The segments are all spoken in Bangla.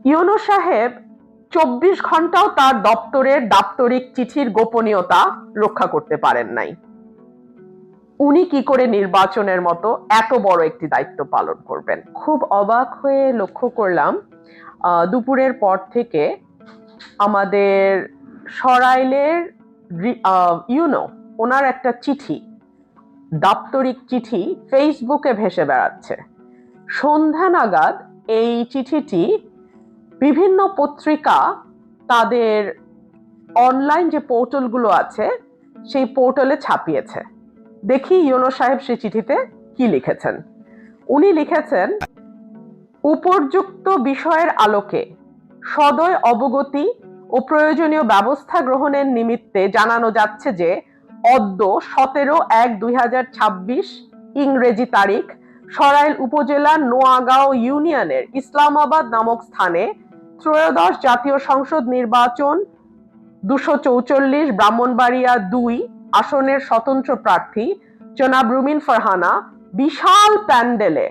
ইউনূস সাহেব ২৪ ঘন্টাও তার দপ্তরের দাপ্তরিক চিঠির গোপনীয়তা রক্ষা করতে পারেন নাই। উনি কি করে নির্বাচনের মতো এত বড় একটি দায়িত্ব পালন করবেন? খুব অবাক হয়ে লক্ষ্য করলাম দুপুরের পর থেকে আমাদের সরাইলের ওনার একটা চিঠি, দাপ্তরিক চিঠি ফেসবুকে ভেসে বেড়াচ্ছে। সন্ধ্যা নাগাদ এই চিঠিটি বিভিন্ন পত্রিকা তাদের অনলাইন যে পোর্টালগুলো আছে সেই পোর্টালে ছাপিয়েছে। দেখি ইউনূস সাহেব সেই চিঠিতে কি লিখেছেন। উনি লিখেছেন, উপর্যুক্ত বিষয়ের আলোকে সদয় অবগতি ও প্রয়োজনীয় ব্যবস্থা গ্রহণের নিমিত্তে জানানো যাচ্ছে যে অদ্য 17/1/2026 ইংরেজি তারিখ সরাইল উপজেলার নোয়াগাঁও ইউনিয়নের ইসলামাবাদ নামক স্থানে ত্রয়োদশ জাতীয় সংসদ নির্বাচন 244 ব্রাহ্মণবাড়িয়া 2 আসনের স্বতন্ত্র প্রার্থী জনাব রুমিন ফারহানা বিশাল প্যান্ডেলে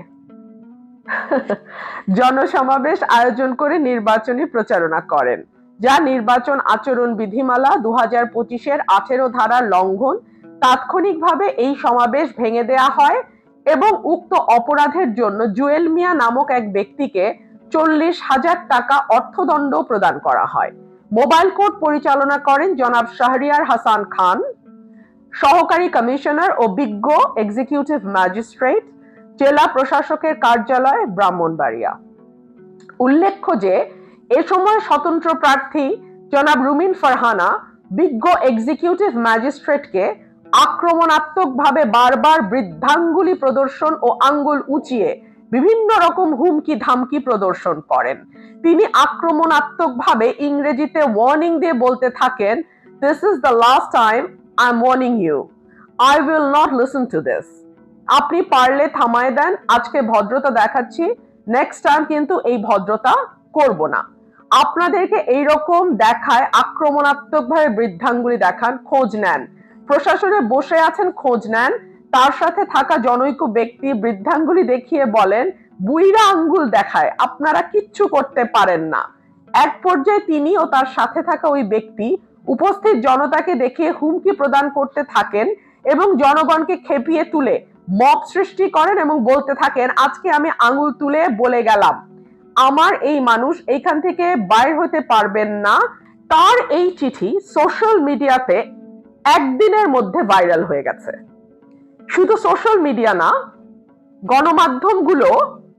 জনসমাবেশ আয়োজন করে নির্বাচনী প্রচারণা করেন, যা নির্বাচন আচরণ বিধিমালা 2025-এর 18 ধারার লঙ্ঘন। তাৎক্ষণিকভাবে এই সমাবেশ ভেঙে দেয়া হয় এবং উক্ত অপরাধের জন্য জুয়েল মিয়া নামক এক ব্যক্তিকে 40,000 টাকা অর্থদণ্ড প্রদান করা হয়। মোবাইল কোর্ট পরিচালনা করেন জনাব শাহরিয়ার হাসান খান, সহকারী কমিশনার ও বিজ্ঞ এক্সিকিউটিভ ম্যাজিস্ট্রেট, জেলা প্রশাসকের কার্যালয়, ব্রাহ্মণবাড়িয়া। উল্লেখ্য যে এ সময় স্বতন্ত্র প্রার্থী জনাব রুমিন ফারহানা বিজ্ঞ এক্সিকিউটিভ ম্যাজিস্ট্রেটকে আক্রমণাত্মকভাবে বারবার বৃদ্ধাঙ্গুলি প্রদর্শন ও আঙ্গুল উঁচিয়ে বিভিন্ন রকম হুমকি ধামকি প্রদর্শন করেন। তিনি আক্রমণাত্মকভাবে ইংরেজিতে ওয়ার্নিং দিয়ে বলতে থাকেন, "This is the last time I'm warning you. I will not listen to this. আপনি পারলে থামায় দেন, আজকে ভদ্রতা দেখাচ্ছি, নেক্সট টাইম কিন্তু এই ভদ্রতা করব না। আপনাদেরকে এইরকম দেখায় আক্রমণাত্মকভাবে বৃদ্ধাঙ্গুলি দেখান, খোঁজ নেন। প্রশাসনে বসে আছেন, খোঁজ নেন। তার সাথে থাকা জনৈক ব্যক্তি বৃদ্ধাঙ্গুলি দেখিয়ে বলেন, বুইড়া আঙ্গুল দেখায়, আপনারা কিচ্ছু করতে পারেন না।" এক পর্যায়ে তিনি ও তার সাথে থাকা ওই ব্যক্তি উপস্থিত জনতাকে দেখিয়ে হুমকি প্রদান করতে থাকেন এবং জনগণকে খেপিয়ে তুলে মব সৃষ্টি করেন এবং বলতে থাকেন, "আজকে আমি আঙ্গুল তুলে বলে গেলাম, আমার এই মানুষ এইখান থেকে বাইর হতে পারবেন না।" তার এই চিঠি সোশ্যাল মিডিয়াতে একদিনের মধ্যে ভাইরাল হয়ে গেছে। শুধু সোশ্যাল মিডিয়া না, গণমাধ্যমগুলো,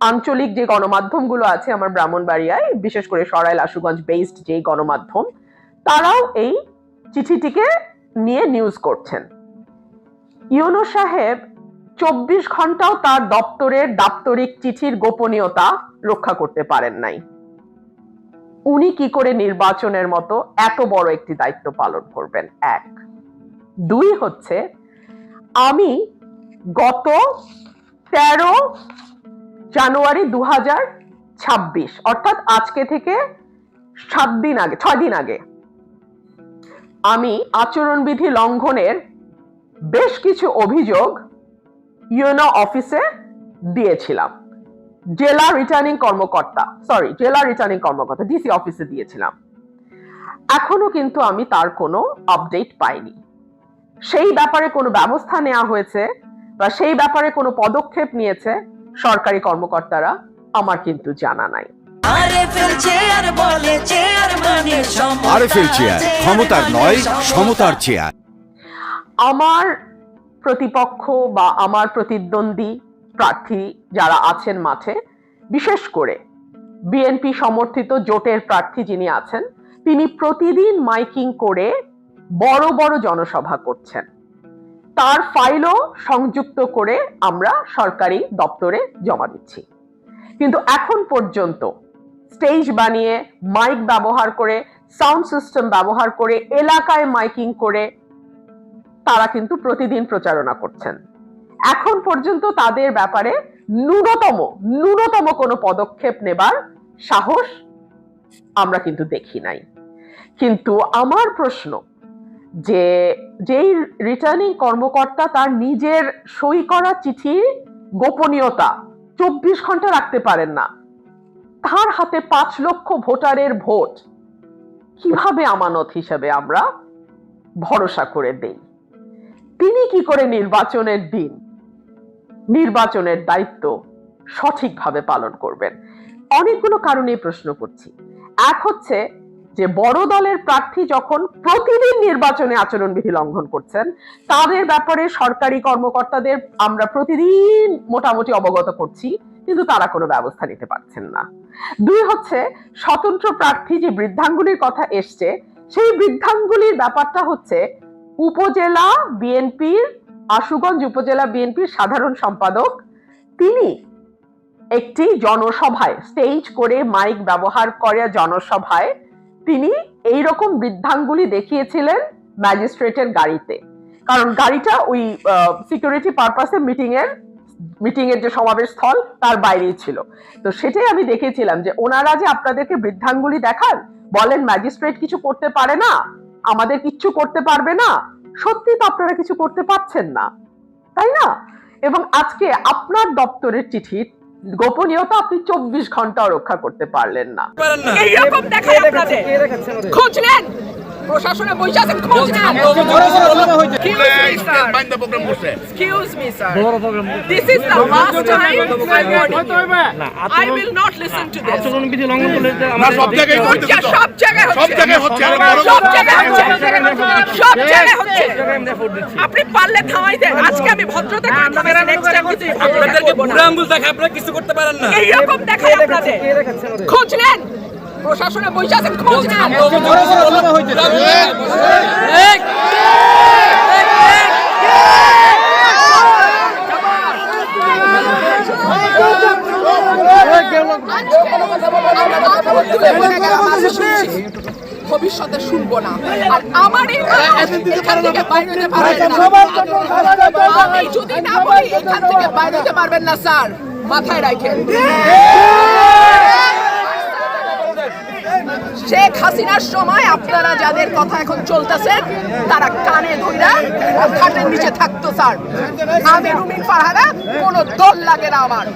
আঞ্চলিক যে গণমাধ্যমগুলো আছে আমার ব্রাহ্মণবাড়িয়ায়, বিশেষ করে সরাইল আশুগঞ্জ বেসড যে গণমাধ্যম, তারাও এই চিঠিটিকে নিয়ে নিউজ করছেন। ইউনূস সাহেব 24 ঘন্টাও তার দপ্তরের দাপ্তরিক চিঠির গোপনীয়তা রক্ষা করতে পারেন নাই। উনি কি করে নির্বাচনের মতো এত বড় একটি দায়িত্ব পালন করবেন? 1। 2 হচ্ছে, আমি গত 13 জানুয়ারি 2026 অর্থাৎ আজকে থেকে 6 দিন আগে আমি আচরণবিধি লঙ্ঘনের বেশ কিছু অভিযোগ ইউনো অফিসে দিয়েছিলাম। জেলা রিটার্নিং কর্মকর্তা ডিসি অফিসে দিয়েছিলাম। এখনো কিন্তু আমি তার কোনো আপডেট পাইনি। সেই ব্যাপারে কোনো ব্যবস্থা নেওয়া হয়েছে বা সেই ব্যাপারে কোনো পদক্ষেপ নিয়েছে সরকারি কর্মকর্তারা, আমার কিন্তু জানা নাই। ক্ষমতার নয়, সমতার চেয়ার। আমার প্রতিপক্ষ বা আমার প্রতিদ্বন্দ্বী প্রার্থী যারা আছেন মাঠে, বিশেষ করে বিএনপি সমর্থিত জোটের প্রার্থী যিনি আছেন, তিনি প্রতিদিন মাইকিং করে বড় বড় জনসভা করছেন। তার ফাইলও সংযুক্ত করে আমরা সরকারি দপ্তরে জমা দিচ্ছি। কিন্তু এখন পর্যন্ত স্টেজ বানিয়ে, মাইক ব্যবহার করে, সাউন্ড সিস্টেম ব্যবহার করে, এলাকায় মাইকিং করে তারা কিন্তু প্রতিদিন প্রচারণা করছেন। এখন পর্যন্ত তাদের ব্যাপারে ন্যূনতম কোনো পদক্ষেপ নেবার সাহস আমরা কিন্তু দেখি নাই। কিন্তু আমার প্রশ্ন, যে যেই রিটার্নিং কর্মকর্তা তার নিজের সই করা চিঠির গোপনীয়তা 24 ঘন্টা রাখতে পারেন না, তার হাতে 5 লক্ষ ভোটারের ভোট কিভাবে আমানত হিসেবে আমরা ভরসা করে দেই? তিনি কি করে নির্বাচনের দিন নির্বাচনের দায়িত্ব সঠিকভাবে পালন করবেন? অনেকগুলো কারণে প্রশ্ন করছি। এক হচ্ছে যে বড় দলের প্রার্থী যখন প্রতিদিন নির্বাচনে আচরণবিধি লঙ্ঘন করছেন, তাদের ব্যাপারে সরকারি কর্মকর্তাদের আমরা প্রতিদিন মোটামুটি অবগত করছি, কিন্তু তারা কোনো ব্যবস্থা নিতে পারছেন না। 2 হচ্ছে স্বতন্ত্র প্রার্থী যে বৃদ্ধাঙ্গুলির কথা এসছে, সেই বৃদ্ধাঙ্গুলির ব্যাপারটা হচ্ছে উপজেলা বিএনপির, আশুগঞ্জ উপজেলা বিএনপির সাধারণ সম্পাদক, তিনি একটি জনসভায় স্টেজ করে মাইক ব্যবহার করে জনসভায় তিনি এইরকম বৃদ্ধাঙ্গুলি দেখিয়েছিলেন ম্যাজিস্ট্রেটের গাড়িতে, কারণ গাড়িটা ওই সিকিউরিটি পারপাসে মিটিং এর যে সমাবেশ স্থল তার বাইরেই ছিল। তো সেটাই আমি দেখেছিলাম যে ওনারা যে আপনাদেরকে বৃদ্ধাঙ্গুলি দেখান, বলেন ম্যাজিস্ট্রেট কিছু করতে পারে না, আমাদের কিচ্ছু করতে পারবে না, সত্যি তো আপনারা কিছু করতে পারছেন না, তাই না? এবং আজকে আপনার দপ্তরের চিঠির গোপনীয়তা আপনি 24 ঘন্টাও রক্ষা করতে পারলেন না। এইরকম দেখায় আপনাদের খোঁজ নেন, প্রশাসনে বসে আছেন, খোঁজ নেন। Excuse me, sir. This is the last time I'm warning you. I will not listen to this. সব জায়গায় হচ্ছে, সব জায়গায় হচ্ছে। আপনি পারলে থামাই দেন। আজকে আমি ভদ্রতা করে থামাইছি, নেক্সট টাইম কিছু আপনাদেরকে বুড়া আঙ্গুল দেখায় আপনারা কিছু করতে পারেন না। এইরকম দেখায় আপনাদের খোঁজ নেন, প্রশাসনে বসে আছেন, খোঁজ নেন। ভবিষ্যতে শুনবো না, আর আমার এখান থেকে বাইরে হতে পারবেন না। আমি যদি না বলি এখান থেকে বাইরে হতে পারবেন না স্যার, মাথায় রাখেন। শেখ হাসিনার সময় আপনারা যাদের কথা এখন চলতেছেন, তারা কানে ধইরা খাটের নিচে থাকতো স্যার। আমি রুমিন ফারহানা, কোনো দল লাগে না আমার।